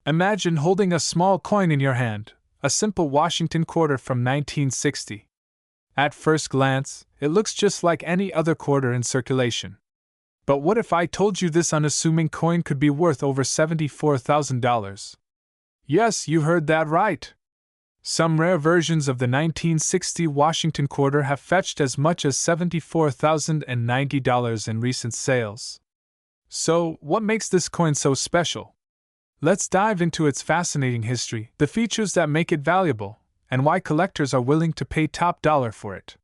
Imagine holding a small coin in your hand, a simple Washington quarter from 1960. At first glance, it looks just like any other quarter in circulation. But what if I told you this unassuming coin could be worth over $74,000? Yes, you heard that right. Some rare versions of the 1960 Washington quarter have fetched as much as $74,090 in recent sales. So, what makes this coin so special? Let's dive into its fascinating history, the features that make it valuable, and why collectors are willing to pay top dollar for it.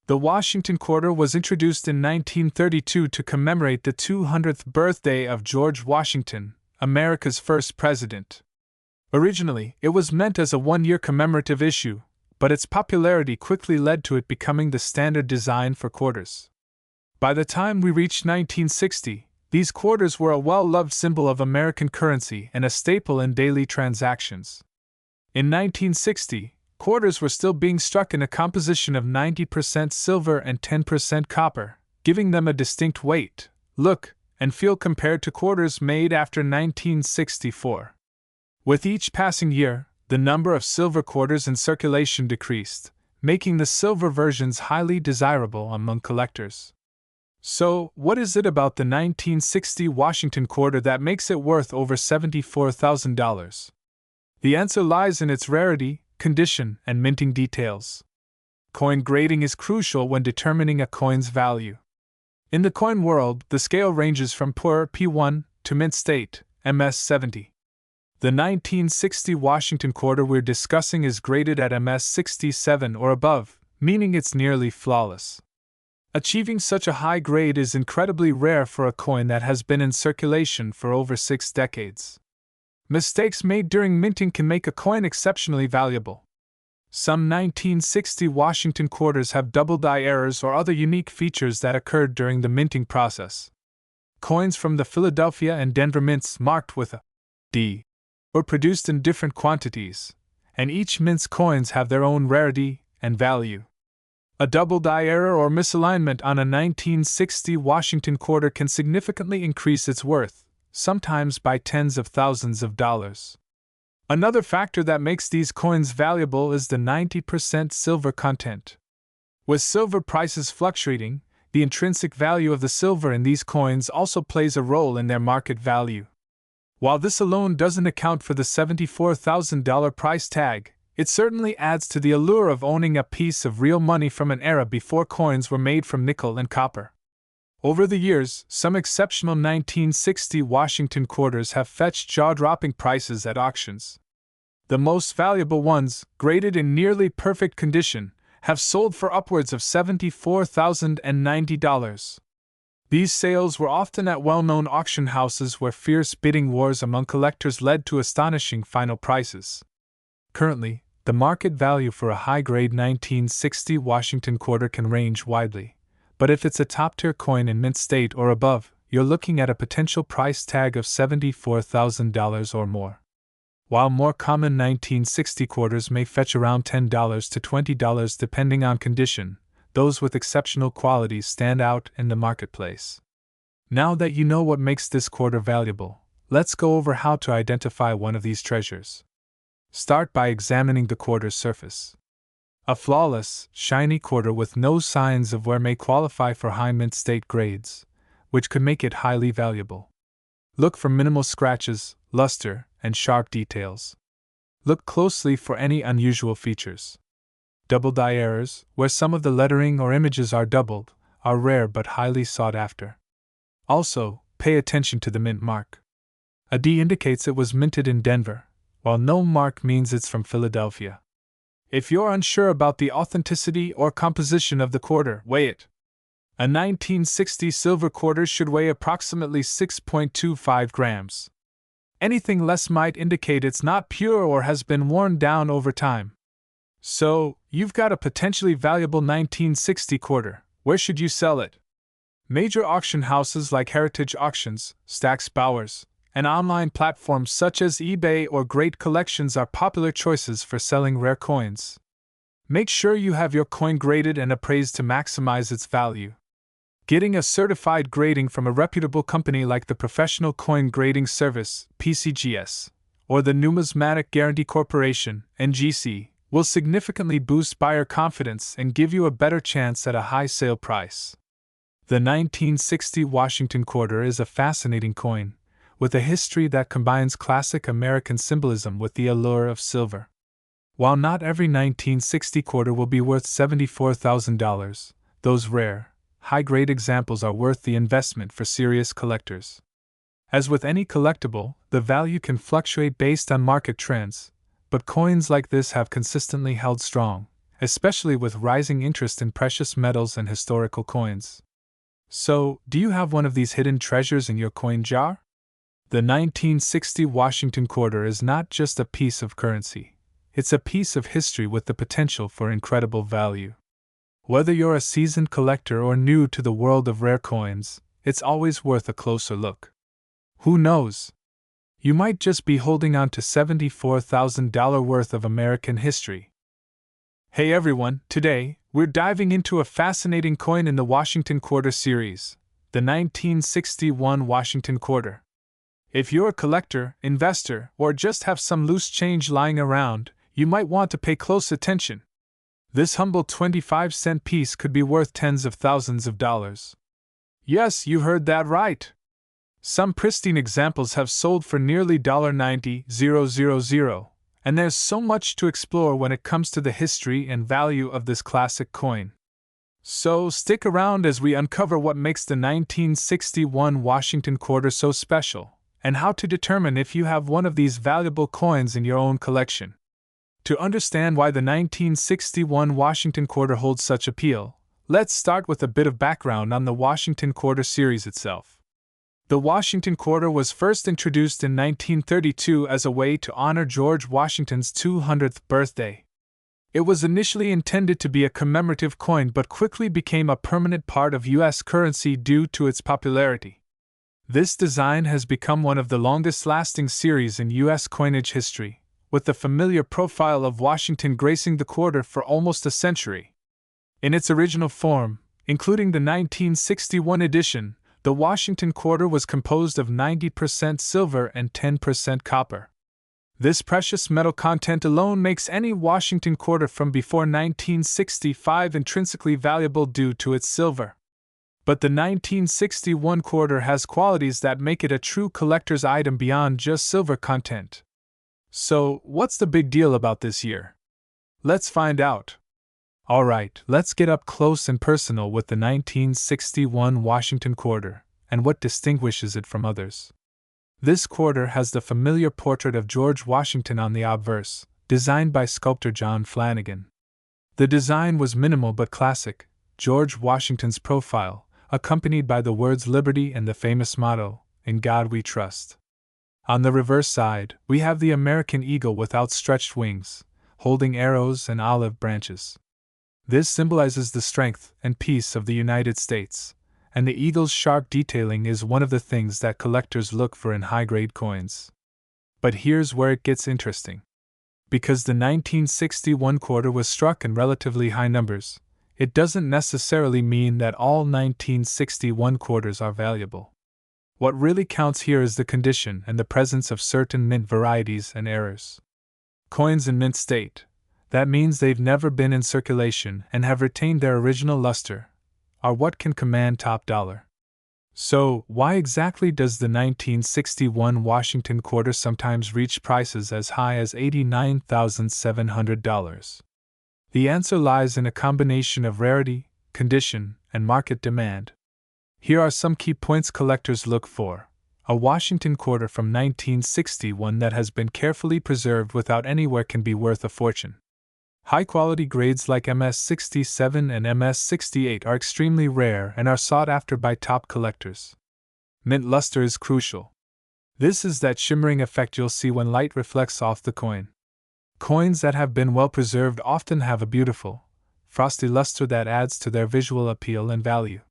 The Washington quarter was introduced in 1932 to commemorate the 200th birthday of George Washington, America's first president. Originally, it was meant as a one-year commemorative issue, but its popularity quickly led to it becoming the standard design for quarters. By the time we reached 1960, these quarters were a well-loved symbol of American currency and a staple in daily transactions. In 1960, quarters were still being struck in a composition of 90% silver and 10% copper, giving them a distinct weight, look, and feel compared to quarters made after 1964. With each passing year, the number of silver quarters in circulation decreased, making the silver versions highly desirable among collectors. So, what is it about the 1960 Washington quarter that makes it worth over $74,000? The answer lies in its rarity, condition, and minting details. Coin grading is crucial when determining a coin's value. In the coin world, the scale ranges from poor P1 to mint state, MS-70. The 1960 Washington quarter we're discussing is graded at MS-67 or above, meaning it's nearly flawless. Achieving such a high grade is incredibly rare for a coin that has been in circulation for over 6 decades. Mistakes made during minting can make a coin exceptionally valuable. Some 1960 Washington quarters have double die errors or other unique features that occurred during the minting process. Coins from the Philadelphia and Denver mints marked with a D were produced in different quantities, and each mint's coins have their own rarity and value. A double die error or misalignment on a 1960 Washington quarter can significantly increase its worth, sometimes by tens of thousands of dollars. Another factor that makes these coins valuable is the 90% silver content. With silver prices fluctuating, the intrinsic value of the silver in these coins also plays a role in their market value. While this alone doesn't account for the $74,000 price tag, it certainly adds to the allure of owning a piece of real money from an era before coins were made from nickel and copper. Over the years, some exceptional 1960 Washington quarters have fetched jaw-dropping prices at auctions. The most valuable ones, graded in nearly perfect condition, have sold for upwards of $74,090. These sales were often at well-known auction houses where fierce bidding wars among collectors led to astonishing final prices. Currently, the market value for a high-grade 1960 Washington quarter can range widely, but if it's a top-tier coin in mint state or above, you're looking at a potential price tag of $74,000 or more. While more common 1960 quarters may fetch around $10 to $20 depending on condition, those with exceptional qualities stand out in the marketplace. Now that you know what makes this quarter valuable, let's go over how to identify one of these treasures. Start by examining the quarter's surface. A flawless, shiny quarter with no signs of wear may qualify for high mint state grades, which could make it highly valuable. Look for minimal scratches, luster, and sharp details. Look closely for any unusual features. Double die errors, where some of the lettering or images are doubled, are rare but highly sought after. Also, pay attention to the mint mark. A D indicates it was minted in Denver, while no mark means it's from Philadelphia. If you're unsure about the authenticity or composition of the quarter, weigh it. A 1960 silver quarter should weigh approximately 6.25 grams. Anything less might indicate it's not pure or has been worn down over time. So, you've got a potentially valuable 1960 quarter. Where should you sell it? Major auction houses like Heritage Auctions, Stack's Bowers, and online platforms such as eBay or Great Collections are popular choices for selling rare coins. Make sure you have your coin graded and appraised to maximize its value. Getting a certified grading from a reputable company like the Professional Coin Grading Service, PCGS, or the Numismatic Guarantee Corporation, NGC, will significantly boost buyer confidence and give you a better chance at a high sale price. The 1960 Washington Quarter is a fascinating coin, with a history that combines classic American symbolism with the allure of silver. While not every 1960 quarter will be worth $74,000, those rare, high-grade examples are worth the investment for serious collectors. As with any collectible, the value can fluctuate based on market trends, but coins like this have consistently held strong, especially with rising interest in precious metals and historical coins. So, do you have one of these hidden treasures in your coin jar? The 1960 Washington Quarter is not just a piece of currency. It's a piece of history with the potential for incredible value. Whether you're a seasoned collector or new to the world of rare coins, it's always worth a closer look. Who knows? You might just be holding on to $74,000 worth of American history. Hey everyone, today, we're diving into a fascinating coin in the Washington Quarter series, the 1961 Washington Quarter. If you're a collector, investor, or just have some loose change lying around, you might want to pay close attention. This humble 25-cent piece could be worth tens of thousands of dollars. Yes, you heard that right. Some pristine examples have sold for nearly $90,000, and there's so much to explore when it comes to the history and value of this classic coin. So stick around as we uncover what makes the 1961 Washington Quarter so special, and how to determine if you have one of these valuable coins in your own collection. To understand why the 1961 Washington Quarter holds such appeal, let's start with a bit of background on the Washington Quarter series itself. The Washington Quarter was first introduced in 1932 as a way to honor George Washington's 200th birthday. It was initially intended to be a commemorative coin but quickly became a permanent part of U.S. currency due to its popularity. This design has become one of the longest-lasting series in U.S. coinage history, with the familiar profile of Washington gracing the quarter for almost a century. In its original form, including the 1961 edition, the Washington Quarter was composed of 90% silver and 10% copper. This precious metal content alone makes any Washington Quarter from before 1965 intrinsically valuable due to its silver. But the 1961 Quarter has qualities that make it a true collector's item beyond just silver content. So, what's the big deal about this year? Let's find out. Alright, let's get up close and personal with the 1961 Washington Quarter, and what distinguishes it from others. This quarter has the familiar portrait of George Washington on the obverse, designed by sculptor John Flanagan. The design was minimal but classic, George Washington's profile, accompanied by the words liberty and the famous motto, "In God We Trust." On the reverse side, we have the American eagle with outstretched wings, holding arrows and olive branches. This symbolizes the strength and peace of the United States, and the eagle's sharp detailing is one of the things that collectors look for in high-grade coins. But here's where it gets interesting. Because the 1961 quarter was struck in relatively high numbers, it doesn't necessarily mean that all 1961 quarters are valuable. What really counts here is the condition and the presence of certain mint varieties and errors. Coins in mint state, that means they've never been in circulation and have retained their original luster, are what can command top dollar. So, why exactly does the 1961 Washington Quarter sometimes reach prices as high as $89,700? The answer lies in a combination of rarity, condition, and market demand. Here are some key points collectors look for. A Washington Quarter from 1961 that has been carefully preserved without anywhere can be worth a fortune. High-quality grades like MS-67 and MS-68 are extremely rare and are sought after by top collectors. Mint luster is crucial. This is that shimmering effect you'll see when light reflects off the coin. Coins that have been well preserved often have a beautiful, frosty luster that adds to their visual appeal and value.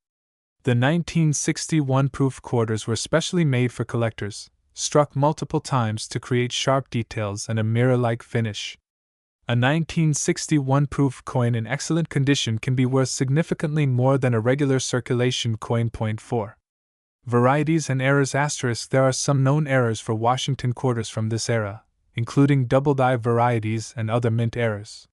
The 1961 proof quarters were specially made for collectors, struck multiple times to create sharp details and a mirror-like finish. A 1961 proof coin in excellent condition can be worth significantly more than a regular circulation coin. Point 4. Varieties and errors. There are some known errors for Washington quarters from this era, including double-die varieties and other mint errors.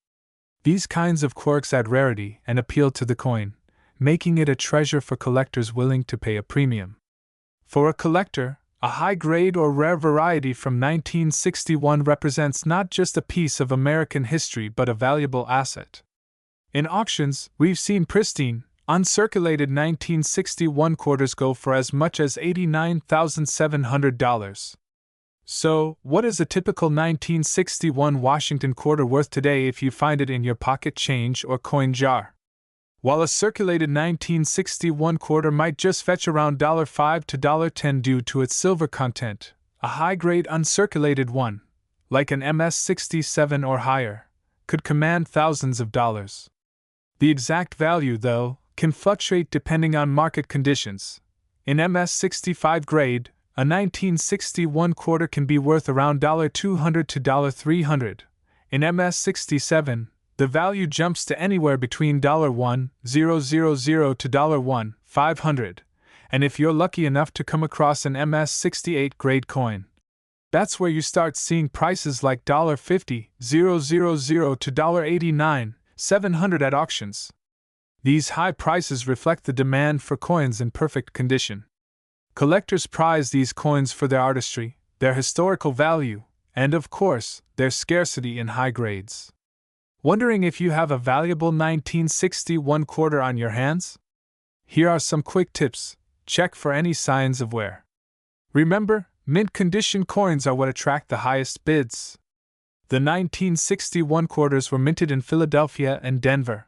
These kinds of quirks add rarity and appeal to the coin, making it a treasure for collectors willing to pay a premium. For a collector, a high-grade or rare variety from 1961 represents not just a piece of American history but a valuable asset. In auctions, we've seen pristine, uncirculated 1961 quarters go for as much as $89,700. So, what is a typical 1961 Washington quarter worth today if you find it in your pocket change or coin jar? While a circulated 1961 quarter might just fetch around $5 to $10 due to its silver content, a high-grade uncirculated one, like an MS-67 or higher, could command thousands of dollars. The exact value, though, can fluctuate depending on market conditions. In MS-65 grade, a 1961 quarter can be worth around $200 to $300. In MS-67, the value jumps to anywhere between $1,000 to $1,500, and if you're lucky enough to come across an MS-68 grade coin, that's where you start seeing prices like $50,000 to $89,700 at auctions. These high prices reflect the demand for coins in perfect condition. Collectors prize these coins for their artistry, their historical value, and of course, their scarcity in high grades. Wondering if you have a valuable 1961 quarter on your hands? Here are some quick tips. Check for any signs of wear. Remember, mint condition coins are what attract the highest bids. The 1961 quarters were minted in Philadelphia and Denver.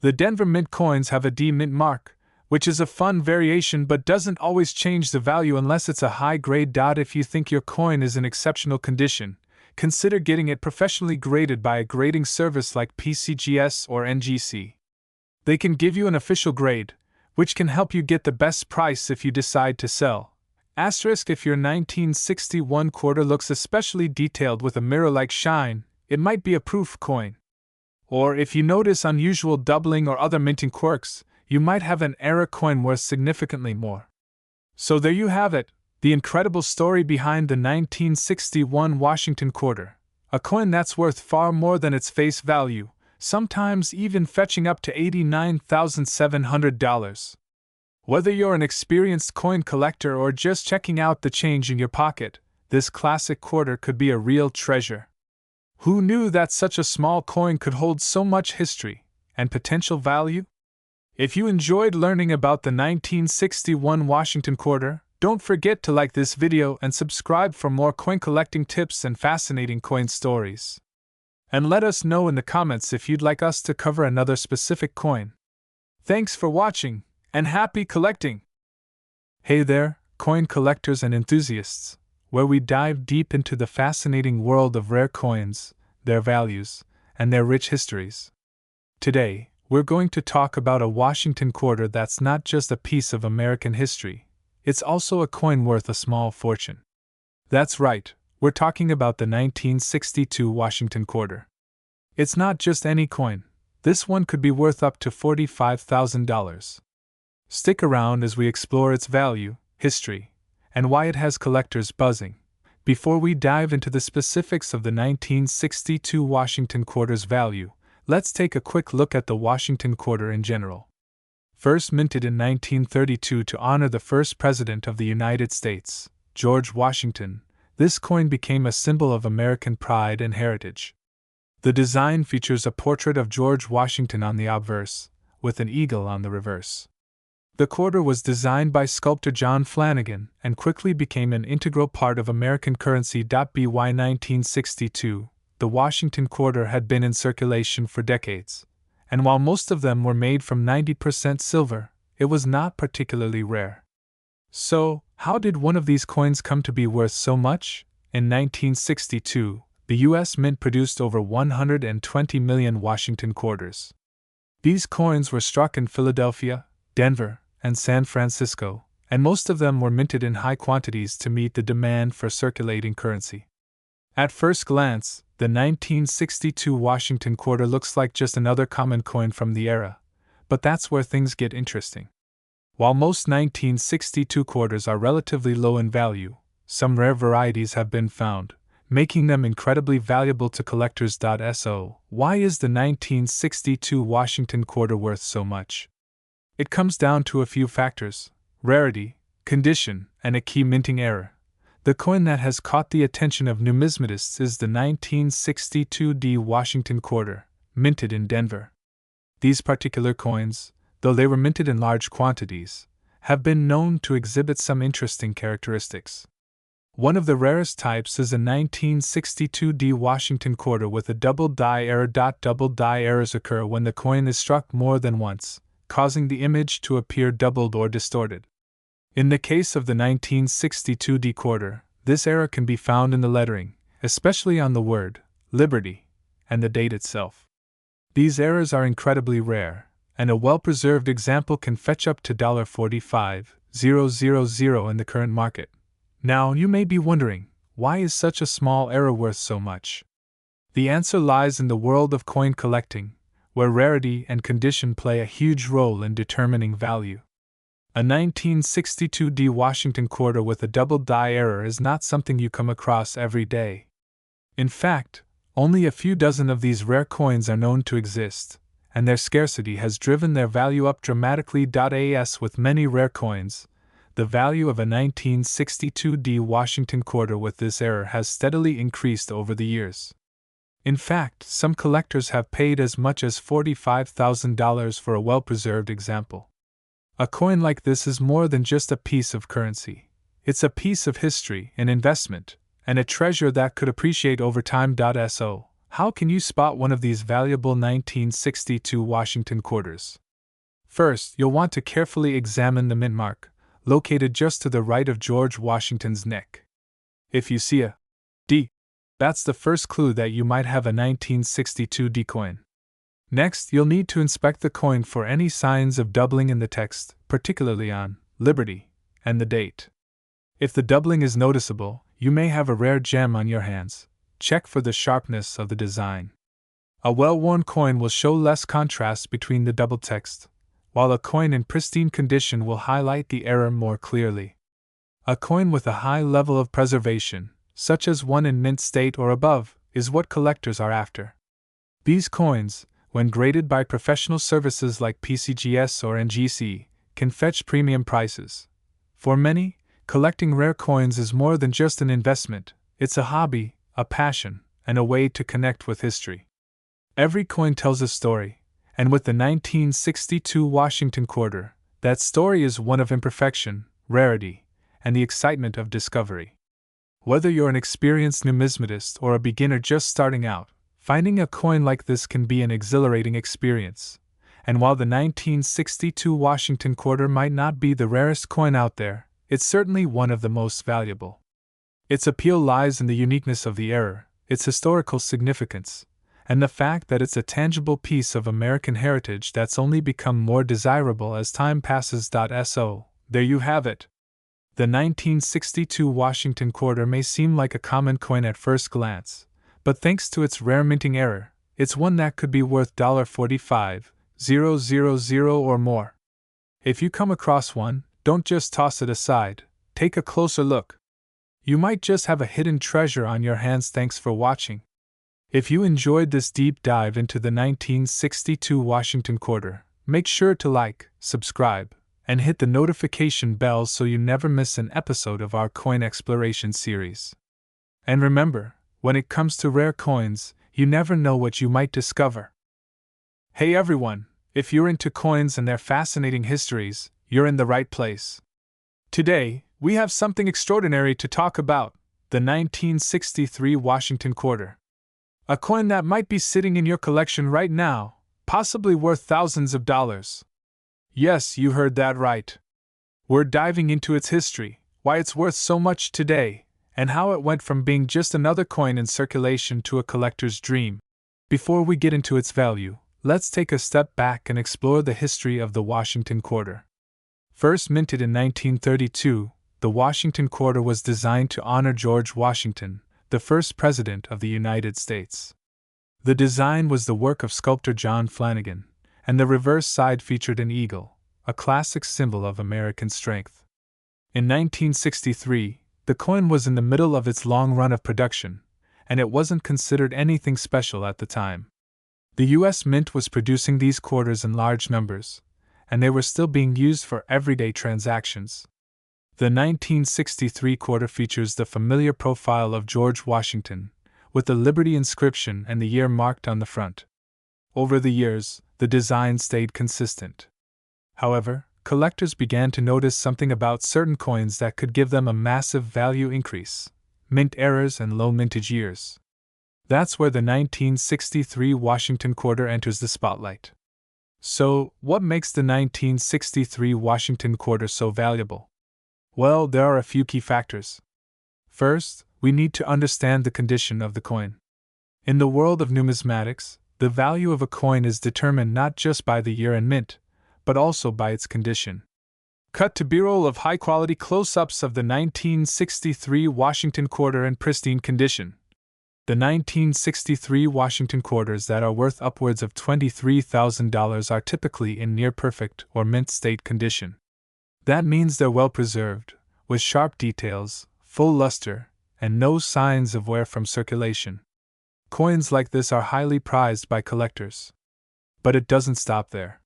The Denver mint coins have a D mint mark, which is a fun variation but doesn't always change the value unless it's a high-grade. If you think your coin is in exceptional condition, consider getting it professionally graded by a grading service like PCGS or NGC. They can give you an official grade, which can help you get the best price if you decide to sell. Asterisk: if your 1961 quarter looks especially detailed with a mirror-like shine, it might be a proof coin. Or if you notice unusual doubling or other minting quirks, you might have an error coin worth significantly more. So there you have it, the incredible story behind the 1961 Washington quarter, a coin that's worth far more than its face value, sometimes even fetching up to $89,700. Whether you're an experienced coin collector or just checking out the change in your pocket, this classic quarter could be a real treasure. Who knew that such a small coin could hold so much history and potential value? If you enjoyed learning about the 1961 Washington quarter, don't forget to like this video and subscribe for more coin collecting tips and fascinating coin stories. And let us know in the comments if you'd like us to cover another specific coin. Thanks for watching, and happy collecting! Hey there, coin collectors and enthusiasts, where we dive deep into the fascinating world of rare coins, their values, and their rich histories. Today, we're going to talk about a Washington quarter that's not just a piece of American history, it's also a coin worth a small fortune. That's right, we're talking about the 1962 Washington quarter. It's not just any coin, this one could be worth up to $45,000. Stick around as we explore its value, history, and why it has collectors buzzing. Before we dive into the specifics of the 1962 Washington quarter's value, let's take a quick look at the Washington quarter in general. First minted in 1932 to honor the first president of the United States, George Washington, this coin became a symbol of American pride and heritage. The design features a portrait of George Washington on the obverse, with an eagle on the reverse. The quarter was designed by sculptor John Flanagan and quickly became an integral part of American currency. By 1962, the Washington quarter had been in circulation for decades, and while most of them were made from 90% silver, it was not particularly rare. So, how did one of these coins come to be worth so much? In 1962, the U.S. Mint produced over 120 million Washington quarters. These coins were struck in Philadelphia, Denver, and San Francisco, and most of them were minted in high quantities to meet the demand for circulating currency. At first glance, the 1962 Washington quarter looks like just another common coin from the era, but that's where things get interesting. While most 1962 quarters are relatively low in value, some rare varieties have been found, making them incredibly valuable to collectors. So, why is the 1962 Washington quarter worth so much? It comes down to a few factors: rarity, condition, and a key minting error. The coin that has caught the attention of numismatists is the 1962 Washington quarter, minted in Denver. These particular coins, though they were minted in large quantities, have been known to exhibit some interesting characteristics. One of the rarest types is a 1962 Washington quarter with a double die error. Double die errors occur when the coin is struck more than once, causing the image to appear doubled or distorted. In the case of the 1962 quarter, this error can be found in the lettering, especially on the word Liberty, and the date itself. These errors are incredibly rare, and a well-preserved example can fetch up to $45,000 in the current market. Now, you may be wondering, why is such a small error worth so much? The answer lies in the world of coin collecting, where rarity and condition play a huge role in determining value. A 1962 Washington quarter with a double die error is not something you come across every day. In fact, only a few dozen of these rare coins are known to exist, and their scarcity has driven their value up dramatically. As with many rare coins, the value of a 1962 Washington quarter with this error has steadily increased over the years. In fact, some collectors have paid as much as $45,000 for a well-preserved example. A coin like this is more than just a piece of currency. It's a piece of history, an investment, and a treasure that could appreciate over time. So, how can you spot one of these valuable 1962 Washington quarters? First, you'll want to carefully examine the mint mark, located just to the right of George Washington's neck. If you see a D, that's the first clue that you might have a 1962 coin. Next, you'll need to inspect the coin for any signs of doubling in the text, particularly on Liberty and the date. If the doubling is noticeable, you may have a rare gem on your hands. Check for the sharpness of the design. A well-worn coin will show less contrast between the double text, while a coin in pristine condition will highlight the error more clearly. A coin with a high level of preservation, such as one in mint state or above, is what collectors are after. These coins, when graded by professional services like PCGS or NGC, can fetch premium prices. For many, collecting rare coins is more than just an investment, it's a hobby, a passion, and a way to connect with history. Every coin tells a story, and with the 1962 Washington quarter, that story is one of imperfection, rarity, and the excitement of discovery. Whether you're an experienced numismatist or a beginner just starting out, finding a coin like this can be an exhilarating experience. And while the 1962 Washington quarter might not be the rarest coin out there, it's certainly one of the most valuable. Its appeal lies in the uniqueness of the error, its historical significance, and the fact that it's a tangible piece of American heritage that's only become more desirable as time passes. So, there you have it. The 1962 Washington quarter may seem like a common coin at first glance, but thanks to its rare minting error, it's one that could be worth $45,000 or more. If you come across one, don't just toss it aside, take a closer look. You might just have a hidden treasure on your hands. Thanks for watching. If you enjoyed this deep dive into the 1962 Washington quarter, make sure to like, subscribe, and hit the notification bell so you never miss an episode of our coin exploration series. And remember, when it comes to rare coins, you never know what you might discover. Hey everyone, if you're into coins and their fascinating histories, you're in the right place. Today, we have something extraordinary to talk about: the 1963 Washington quarter. A coin that might be sitting in your collection right now, possibly worth thousands of dollars. Yes, you heard that right. We're diving into its history, why it's worth so much today, and how it went from being just another coin in circulation to a collector's dream. Before we get into its value, let's take a step back and explore the history of the Washington quarter. First minted in 1932, the Washington quarter was designed to honor George Washington, the first president of the United States. The design was the work of sculptor John Flanagan, and the reverse side featured an eagle, a classic symbol of American strength. In 1963, the coin was in the middle of its long run of production, and it wasn't considered anything special at the time. The US Mint was producing these quarters in large numbers, and they were still being used for everyday transactions. The 1963 quarter features the familiar profile of George Washington, with the Liberty inscription and the year marked on the front. Over the years, the design stayed consistent. However, collectors began to notice something about certain coins that could give them a massive value increase: mint errors and low mintage years. That's where the 1963 Washington quarter enters the spotlight. So, what makes the 1963 Washington quarter so valuable? Well, there are a few key factors. First, we need to understand the condition of the coin. In the world of numismatics, the value of a coin is determined not just by the year and mint, but also by its condition. Cut to B-roll of high-quality close-ups of the 1963 Washington quarter in pristine condition. The 1963 Washington quarters that are worth upwards of $23,000 are typically in near-perfect or mint state condition. That means they're well preserved, with sharp details, full luster, and no signs of wear from circulation. Coins like this are highly prized by collectors. But it doesn't stop there.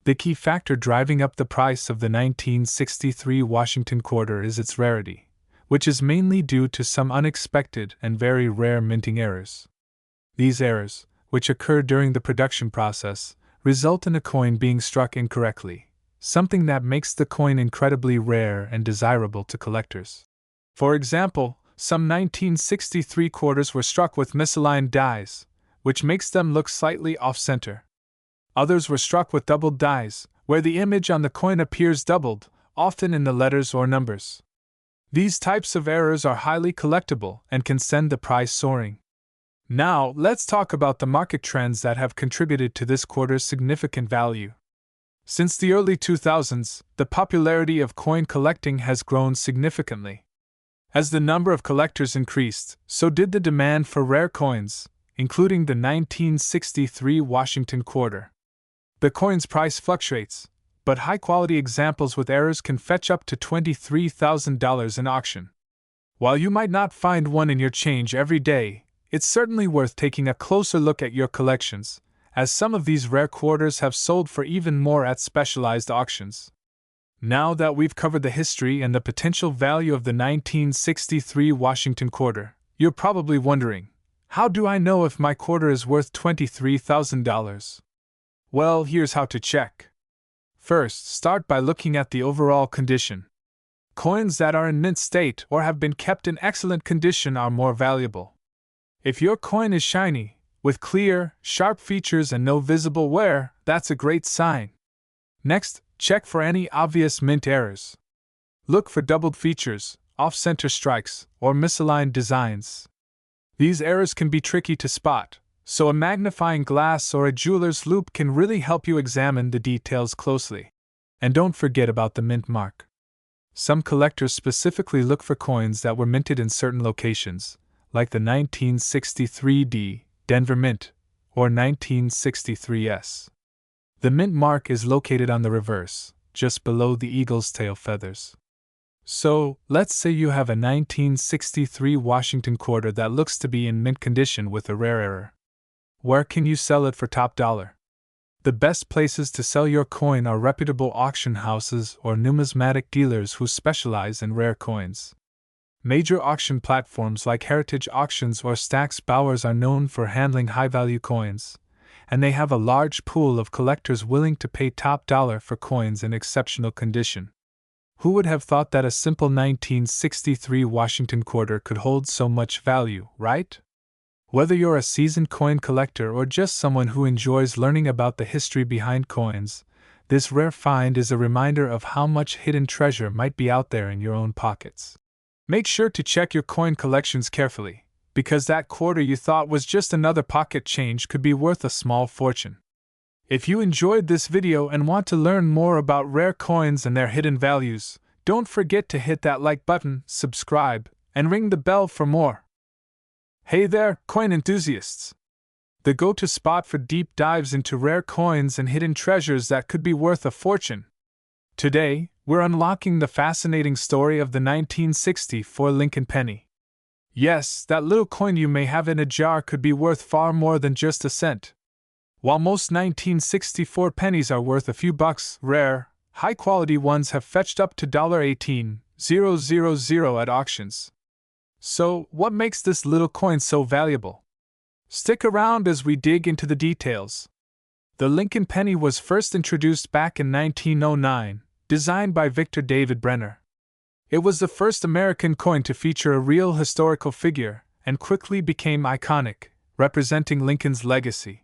The key factor driving up the price of the 1963 Washington quarter is its rarity, which is mainly due to some unexpected and very rare minting errors. These errors, which occur during the production process, result in a coin being struck incorrectly, something that makes the coin incredibly rare and desirable to collectors. For example, some 1963 quarters were struck with misaligned dies, which makes them look slightly off-center. Others were struck with doubled dies, where the image on the coin appears doubled, often in the letters or numbers. These types of errors are highly collectible and can send the price soaring. Now, let's talk about the market trends that have contributed to this quarter's significant value. Since the early 2000s, the popularity of coin collecting has grown significantly. As the number of collectors increased, so did the demand for rare coins, including the 1963 Washington quarter. The coin's price fluctuates, but high-quality examples with errors can fetch up to $23,000 in auction. While you might not find one in your change every day, it's certainly worth taking a closer look at your collections, as some of these rare quarters have sold for even more at specialized auctions. Now that we've covered the history and the potential value of the 1963 Washington quarter, you're probably wondering, how do I know if my quarter is worth $23,000? Well, here's how to check. First, start by looking at the overall condition. Coins that are in mint state or have been kept in excellent condition are more valuable. If your coin is shiny, with clear, sharp features and no visible wear, that's a great sign. Next, check for any obvious mint errors. Look for doubled features, off-center strikes, or misaligned designs. These errors can be tricky to spot, so a magnifying glass or a jeweler's loupe can really help you examine the details closely. And don't forget about the mint mark. Some collectors specifically look for coins that were minted in certain locations, like the 1963 Denver Mint or 1963s. The mint mark is located on the reverse, just below the eagle's tail feathers. So, let's say you have a 1963 Washington quarter that looks to be in mint condition with a rare error. Where can you sell it for top dollar? The best places to sell your coin are reputable auction houses or numismatic dealers who specialize in rare coins. Major auction platforms like Heritage Auctions or Stack's Bowers are known for handling high-value coins, and they have a large pool of collectors willing to pay top dollar for coins in exceptional condition. Who would have thought that a simple 1963 Washington quarter could hold so much value, right? Whether you're a seasoned coin collector or just someone who enjoys learning about the history behind coins, this rare find is a reminder of how much hidden treasure might be out there in your own pockets. Make sure to check your coin collections carefully, because that quarter you thought was just another pocket change could be worth a small fortune. If you enjoyed this video and want to learn more about rare coins and their hidden values, don't forget to hit that like button, subscribe, and ring the bell for more. Hey there, coin enthusiasts! The go-to spot for deep dives into rare coins and hidden treasures that could be worth a fortune. Today, we're unlocking the fascinating story of the 1964 Lincoln penny. Yes, that little coin you may have in a jar could be worth far more than just a cent. While most 1964 pennies are worth a few bucks, rare, high-quality ones have fetched up to $18,000 at auctions. So, what makes this little coin so valuable? Stick around as we dig into the details. The Lincoln penny was first introduced back in 1909, designed by Victor David Brenner. It was the first American coin to feature a real historical figure, and quickly became iconic, representing Lincoln's legacy.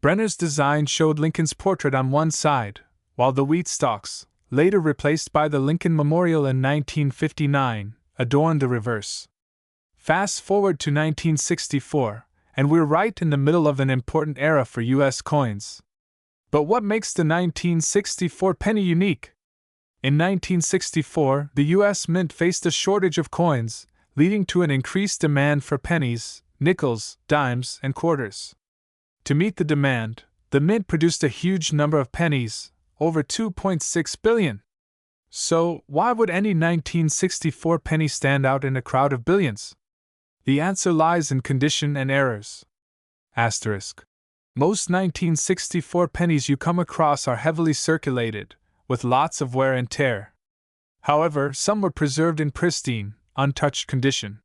Brenner's design showed Lincoln's portrait on one side, while the wheat stalks, later replaced by the Lincoln Memorial in 1959, adorned the reverse. Fast forward to 1964, and we're right in the middle of an important era for U.S. coins. But what makes the 1964 penny unique? In 1964, the U.S. Mint faced a shortage of coins, leading to an increased demand for pennies, nickels, dimes, and quarters. To meet the demand, the Mint produced a huge number of pennies, over 2.6 billion. So, why would any 1964 penny stand out in a crowd of billions? The answer lies in condition and errors. Asterisk. Most 1964 pennies you come across are heavily circulated, with lots of wear and tear. However, some were preserved in pristine, untouched condition.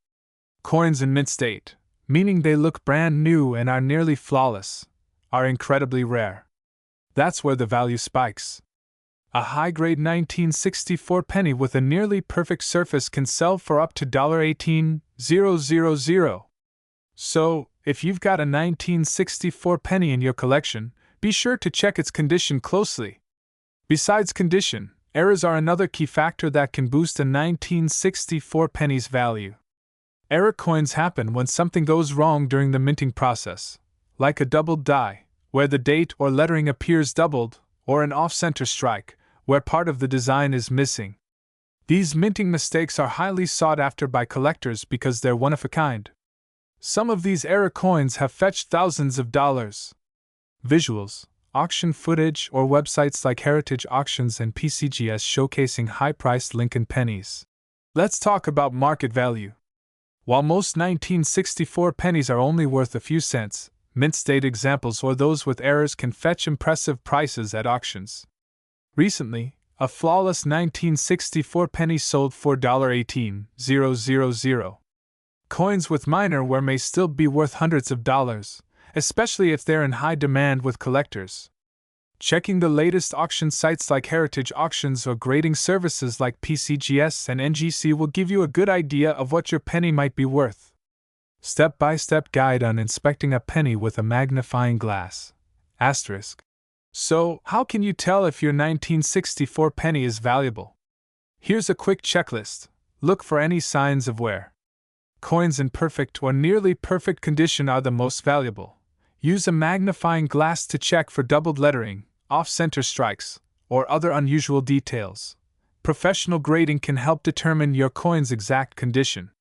Coins in mint state, meaning they look brand new and are nearly flawless, are incredibly rare. That's where the value spikes. A high-grade 1964 penny with a nearly perfect surface can sell for up to $18,000. So, if you've got a 1964 penny in your collection, be sure to check its condition closely. Besides condition, errors are another key factor that can boost a 1964 penny's value. Error coins happen when something goes wrong during the minting process, like a doubled die, where the date or lettering appears doubled, or an off-center strike, where part of the design is missing. These minting mistakes are highly sought after by collectors because they're one of a kind. Some of these error coins have fetched thousands of dollars. Visuals, auction footage, or websites like Heritage Auctions and PCGS showcasing high-priced Lincoln pennies. Let's talk about market value. While most 1964 pennies are only worth a few cents, mint state examples or those with errors can fetch impressive prices at auctions. Recently, a flawless 1964 penny sold for $18,000. Coins with minor wear may still be worth hundreds of dollars, especially if they're in high demand with collectors. Checking the latest auction sites like Heritage Auctions or grading services like PCGS and NGC will give you a good idea of what your penny might be worth. Step-by-step guide on inspecting a penny with a magnifying glass. Asterisk. So, how can you tell if your 1964 penny is valuable? Here's a quick checklist. Look for any signs of wear. Coins in perfect or nearly perfect condition are the most valuable. Use a magnifying glass to check for doubled lettering, off-center strikes, or other unusual details. Professional grading can help determine your coin's exact condition.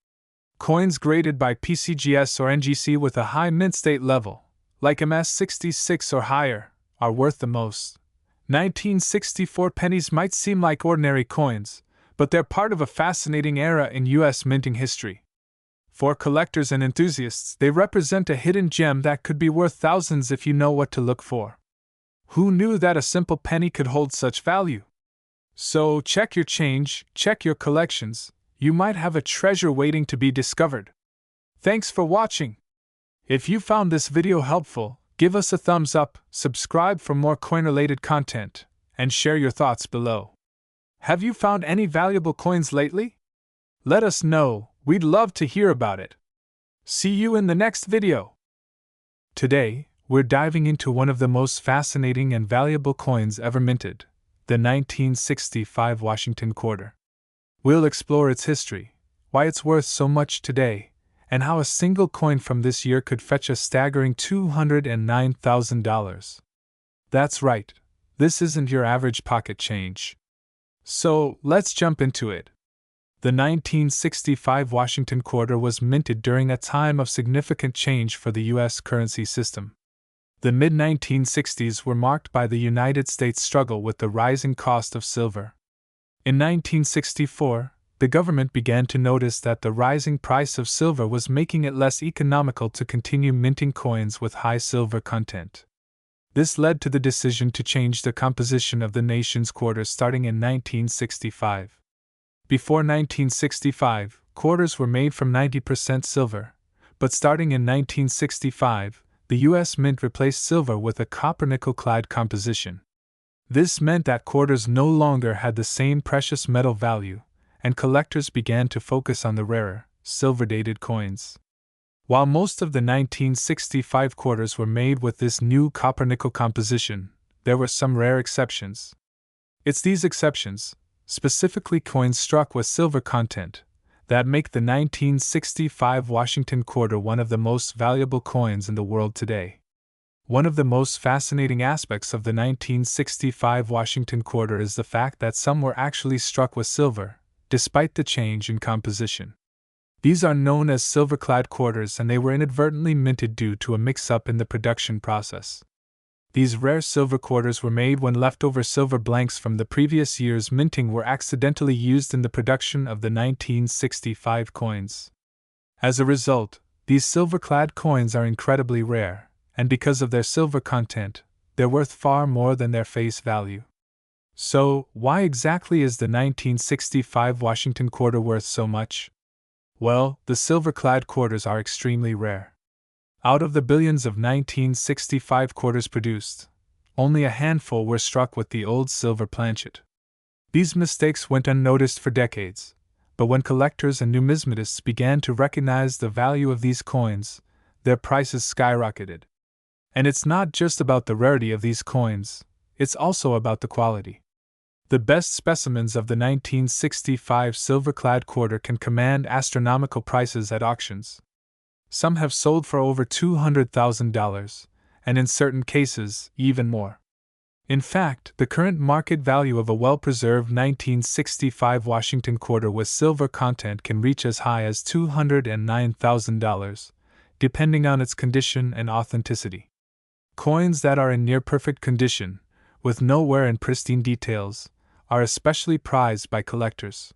Coins graded by PCGS or NGC with a high mint state level, like MS66 or higher, are worth the most. 1964 pennies might seem like ordinary coins, but they're part of a fascinating era in U.S. minting history. For collectors and enthusiasts, they represent a hidden gem that could be worth thousands if you know what to look for. Who knew that a simple penny could hold such value? So check your change, check your collections. You might have a treasure waiting to be discovered. Thanks for watching. If you found this video helpful, give us a thumbs up, subscribe for more coin-related content, and share your thoughts below. Have you found any valuable coins lately? Let us know, we'd love to hear about it. See you in the next video. Today, we're diving into one of the most fascinating and valuable coins ever minted, the 1965 Washington quarter. We'll explore its history, why it's worth so much today, and how a single coin from this year could fetch a staggering $209,000. That's right, this isn't your average pocket change. So, let's jump into it. The 1965 Washington quarter was minted during a time of significant change for the U.S. currency system. The mid-1960s were marked by the United States' struggle with the rising cost of silver. In 1964, the government began to notice that the rising price of silver was making it less economical to continue minting coins with high silver content. This led to the decision to change the composition of the nation's quarters starting in 1965. Before 1965, quarters were made from 90% silver, but starting in 1965, the U.S. Mint replaced silver with a copper-nickel-clad composition. This meant that quarters no longer had the same precious metal value, and collectors began to focus on the rarer, silver-dated coins. While most of the 1965 quarters were made with this new copper-nickel composition, there were some rare exceptions. It's these exceptions, specifically coins struck with silver content, that make the 1965 Washington quarter one of the most valuable coins in the world today. One of the most fascinating aspects of the 1965 Washington quarter is the fact that some were actually struck with silver, despite the change in composition. These are known as silver-clad quarters, and they were inadvertently minted due to a mix-up in the production process. These rare silver quarters were made when leftover silver blanks from the previous year's minting were accidentally used in the production of the 1965 coins. As a result, these silver-clad coins are incredibly rare, and because of their silver content, they're worth far more than their face value. So, why exactly is the 1965 Washington quarter worth so much? Well, the silver-clad quarters are extremely rare. Out of the billions of 1965 quarters produced, only a handful were struck with the old silver planchet. These mistakes went unnoticed for decades, but when collectors and numismatists began to recognize the value of these coins, their prices skyrocketed. And it's not just about the rarity of these coins, it's also about the quality. The best specimens of the 1965 silver-clad quarter can command astronomical prices at auctions. Some have sold for over $200,000, and in certain cases, even more. In fact, the current market value of a well-preserved 1965 Washington quarter with silver content can reach as high as $209,000, depending on its condition and authenticity. Coins that are in near-perfect condition, with no wear and pristine details, are especially prized by collectors.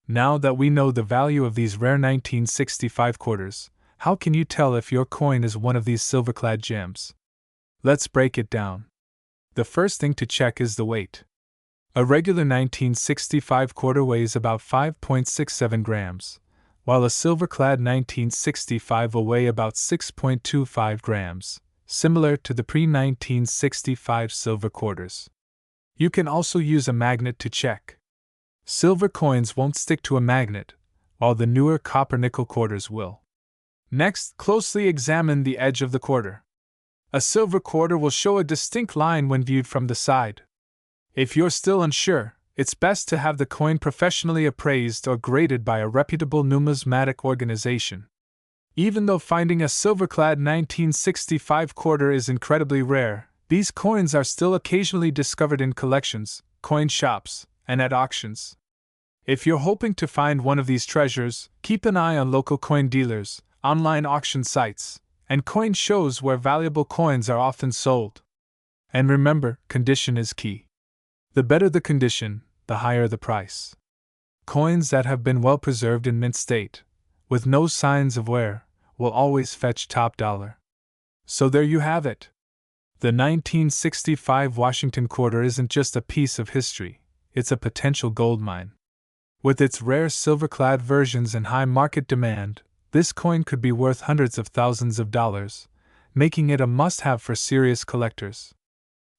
Now that we know the value of these rare 1965 quarters, how can you tell if your coin is one of these silver-clad gems? Let's break it down. The first thing to check is the weight. A regular 1965 quarter weighs about 5.67 grams, while a silver-clad 1965 will weigh about 6.25 grams, similar to the pre-1965 silver quarters. You can also use a magnet to check. Silver coins won't stick to a magnet, while the newer copper-nickel quarters will. Next, closely examine the edge of the quarter. A silver quarter will show a distinct line when viewed from the side. If you're still unsure, it's best to have the coin professionally appraised or graded by a reputable numismatic organization. Even though finding a silver-clad 1965 quarter is incredibly rare, these coins are still occasionally discovered in collections, coin shops, and at auctions. If you're hoping to find one of these treasures, keep an eye on local coin dealers, online auction sites, and coin shows where valuable coins are often sold. And remember, condition is key. The better the condition, the higher the price. Coins that have been well preserved in mint state, with no signs of wear, will always fetch top dollar. So there you have it. The 1965 Washington quarter isn't just a piece of history, it's a potential gold mine. With its rare silver-clad versions and high market demand, this coin could be worth hundreds of thousands of dollars, making it a must-have for serious collectors.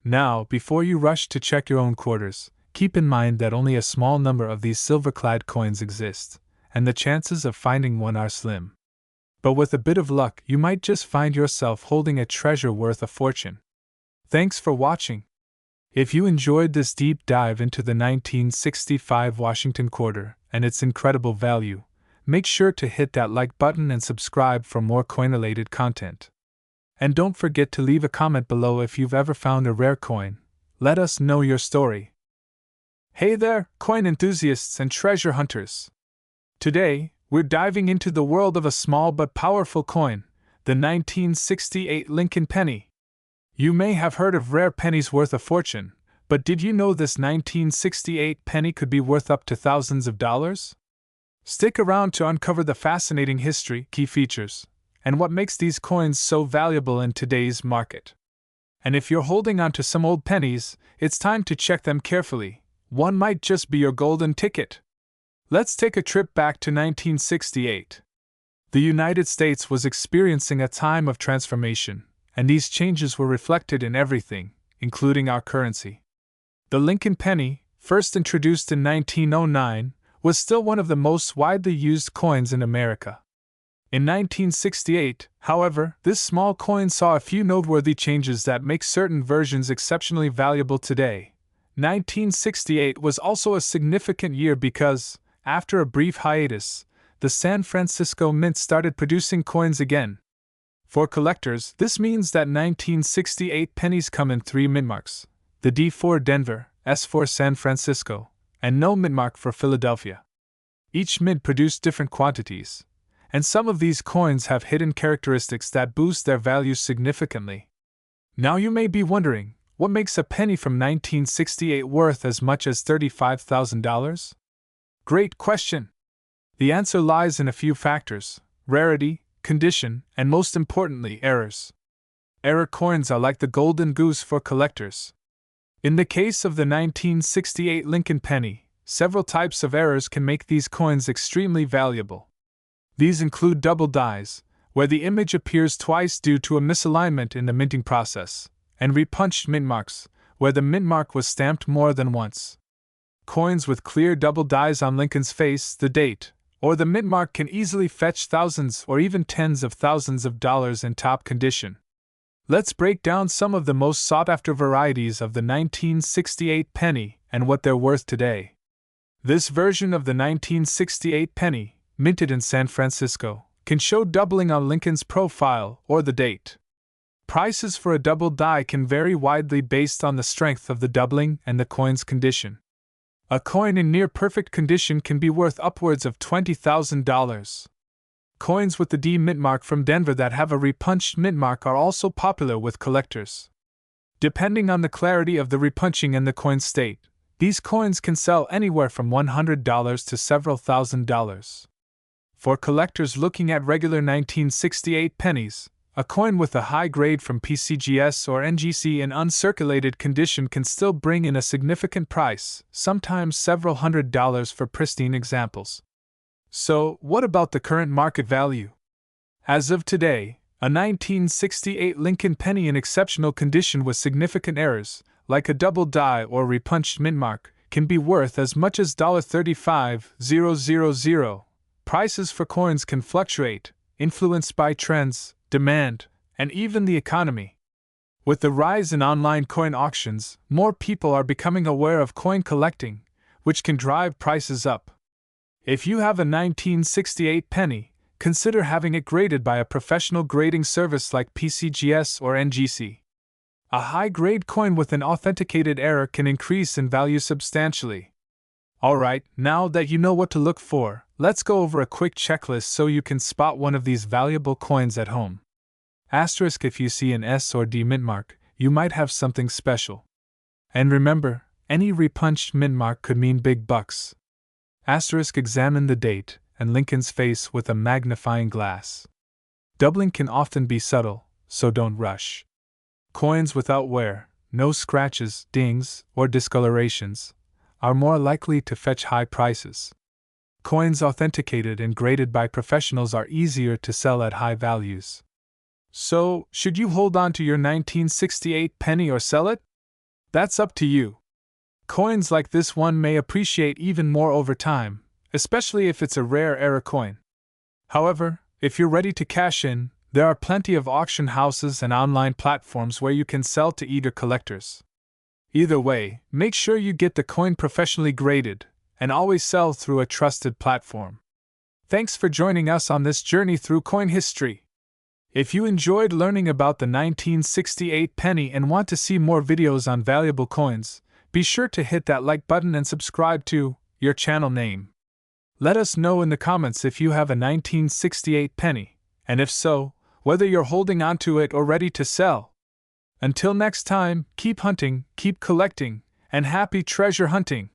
Now, before you rush to check your own quarters, keep in mind that only a small number of these silver-clad coins exist, and the chances of finding one are slim. But with a bit of luck, you might just find yourself holding a treasure worth a fortune. Thanks for watching. If you enjoyed this deep dive into the 1965 Washington quarter and its incredible value, make sure to hit that like button and subscribe for more coin-related content. And don't forget to leave a comment below if you've ever found a rare coin. Let us know your story. Hey there, coin enthusiasts and treasure hunters! Today, we're diving into the world of a small but powerful coin, the 1968 Lincoln penny. You may have heard of rare pennies worth a fortune, but did you know this 1968 penny could be worth up to thousands of dollars? Stick around to uncover the fascinating history, key features, and what makes these coins so valuable in today's market. And if you're holding on to some old pennies, it's time to check them carefully. One might just be your golden ticket. Let's take a trip back to 1968. The United States was experiencing a time of transformation, and these changes were reflected in everything, including our currency. The Lincoln penny, first introduced in 1909, was still one of the most widely used coins in America. In 1968, however, this small coin saw a few noteworthy changes that make certain versions exceptionally valuable today. 1968 was also a significant year because, after a brief hiatus, the San Francisco Mint started producing coins again. For collectors, this means that 1968 pennies come in three mintmarks: the D for Denver, S for San Francisco, and no mintmark for Philadelphia. Each mint produced different quantities, and some of these coins have hidden characteristics that boost their value significantly. Now you may be wondering, what makes a penny from 1968 worth as much as $35,000? Great question! The answer lies in a few factors: rarity, condition, and most importantly, errors. Error coins are like the golden goose for collectors. In the case of the 1968 Lincoln penny, several types of errors can make these coins extremely valuable. These include double dies, where the image appears twice due to a misalignment in the minting process, and repunched mintmarks, where the mint mark was stamped more than once. Coins with clear double dies on Lincoln's face, the date, or the mint mark can easily fetch thousands or even tens of thousands of dollars in top condition. Let's break down some of the most sought-after varieties of the 1968 penny and what they're worth today. This version of the 1968 penny, minted in San Francisco, can show doubling on Lincoln's profile or the date. Prices for a double die can vary widely based on the strength of the doubling and the coin's condition. A coin in near-perfect condition can be worth upwards of $20,000. Coins with the D mint mark from Denver that have a repunched mint mark are also popular with collectors. Depending on the clarity of the repunching and the coin's state, these coins can sell anywhere from $100 to several $1,000s. For collectors looking at regular 1968 pennies, a coin with a high grade from PCGS or NGC in uncirculated condition can still bring in a significant price, sometimes several $100s for pristine examples. So, what about the current market value? As of today, a 1968 Lincoln penny in exceptional condition with significant errors, like a double die or repunched mint mark, can be worth as much as $35,000. Prices for coins can fluctuate, influenced by trends, demand, and even the economy. With the rise in online coin auctions, more people are becoming aware of coin collecting, which can drive prices up. If you have a 1968 penny, consider having it graded by a professional grading service like PCGS or NGC. A high-grade coin with an authenticated error can increase in value substantially. Alright, now that you know what to look for, let's go over a quick checklist so you can spot one of these valuable coins at home. Asterisk: if you see an S or D mint mark, you might have something special. And remember, any repunched mint mark could mean big bucks. Asterisk: examine the date and Lincoln's face with a magnifying glass. Doubling can often be subtle, so don't rush. Coins without wear, no scratches, dings, or discolorations, are more likely to fetch high prices. Coins authenticated and graded by professionals are easier to sell at high values. So, should you hold on to your 1968 penny or sell it? That's up to you. Coins like this one may appreciate even more over time, especially if it's a rare error coin. However, if you're ready to cash in, there are plenty of auction houses and online platforms where you can sell to eager collectors. Either way, make sure you get the coin professionally graded, and always sell through a trusted platform. Thanks for joining us on this journey through coin history. If you enjoyed learning about the 1968 penny and want to see more videos on valuable coins, be sure to hit that like button and subscribe to your channel name. Let us know in the comments if you have a 1968 penny, and if so, whether you're holding on to it or ready to sell. Until next time, keep hunting, keep collecting, and happy treasure hunting!